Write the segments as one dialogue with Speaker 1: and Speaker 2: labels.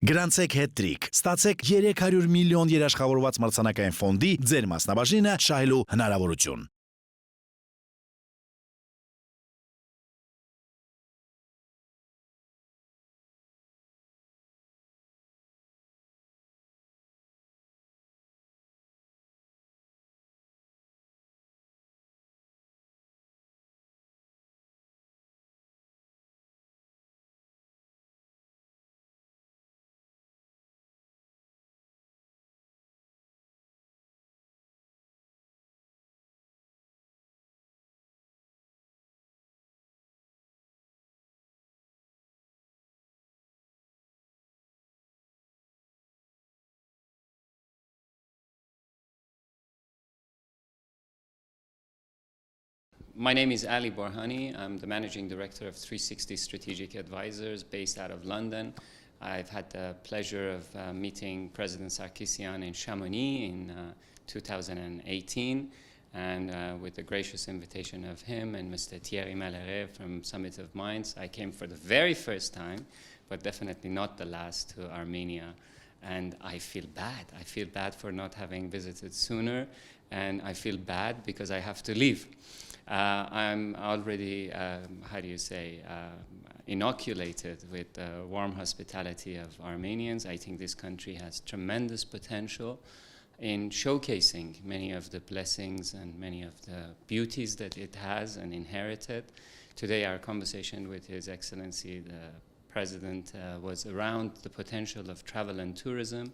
Speaker 1: Գրանցեք հետրիկ, ստացեք 300 միլիոն երաշխավորված մրցանակային ֆոնդի ձեր մասնաբաժինը շահելու հնարավորություն։
Speaker 2: My name is Ali Borhani. I'm the managing director of 3Sixty Strategic Advisors based out of London. I've had the pleasure of meeting President Sargsyan in Chamonix in 2018, and with the gracious invitation of him and Mr. Thierry Malherbe from Summit of Minds, I came for the very first time, but definitely not the last, to Armenia. And I feel bad. I feel bad for not having visited sooner, and I feel bad because I have to leave. I'm already, inoculated with the warm hospitality of Armenians. I think this country has tremendous potential in showcasing many of the blessings and many of the beauties that it has and inherited. Today, our conversation with His Excellency, the President, was around the potential of travel and tourism.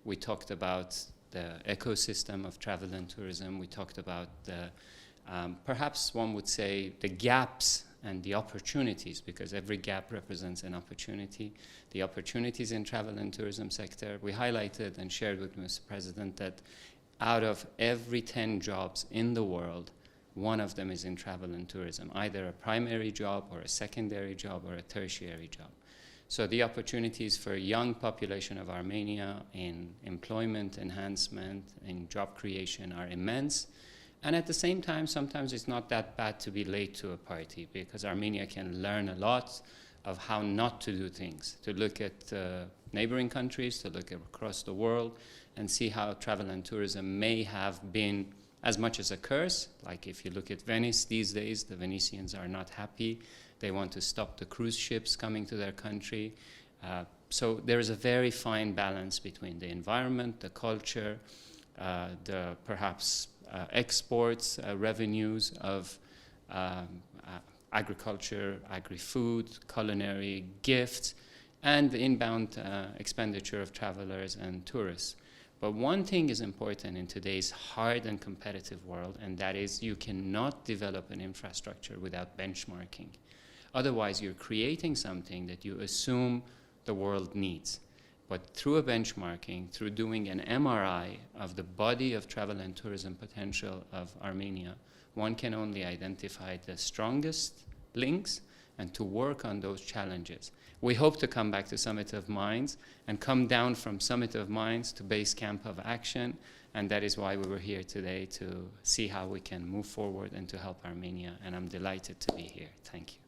Speaker 2: We talked about the ecosystem of travel and tourism. We talked about the perhaps one would say the gaps and the opportunities, because every gap represents an opportunity. The opportunities in travel and tourism sector, we highlighted and shared with Mr. President that out of every 10 jobs in the world, one of them is in travel and tourism, either a primary job or a secondary job or a tertiary job. So the opportunities for a young population of Armenia in employment enhancement, in job creation are immense. And at the same time, sometimes it's not that bad to be late to a party, because Armenia can learn a lot of how not to do things, to look at neighboring countries, to look across the world, and see how travel and tourism may have been as much as a curse. Like if you look at Venice these days, the Venetians are not happy. They want to stop the cruise ships coming to their country. So there is a very fine balance between the environment, the culture, the perhaps exports, revenues of agriculture, agri-food, culinary gifts, and the inbound expenditure of travelers and tourists. But one thing is important in today's hard and competitive world, and that is you cannot develop an infrastructure without benchmarking. Otherwise, you're creating something that you assume the world needs. But through a benchmarking, through doing an MRI of the body of travel and tourism potential of Armenia, one can only identify the strongest links and to work on those challenges. We hope to come back to Summit of Minds and come down from Summit of Minds to Base Camp of Action, and that is why we were here today, to see how we can move forward and to help Armenia, and I'm delighted to be here. Thank you.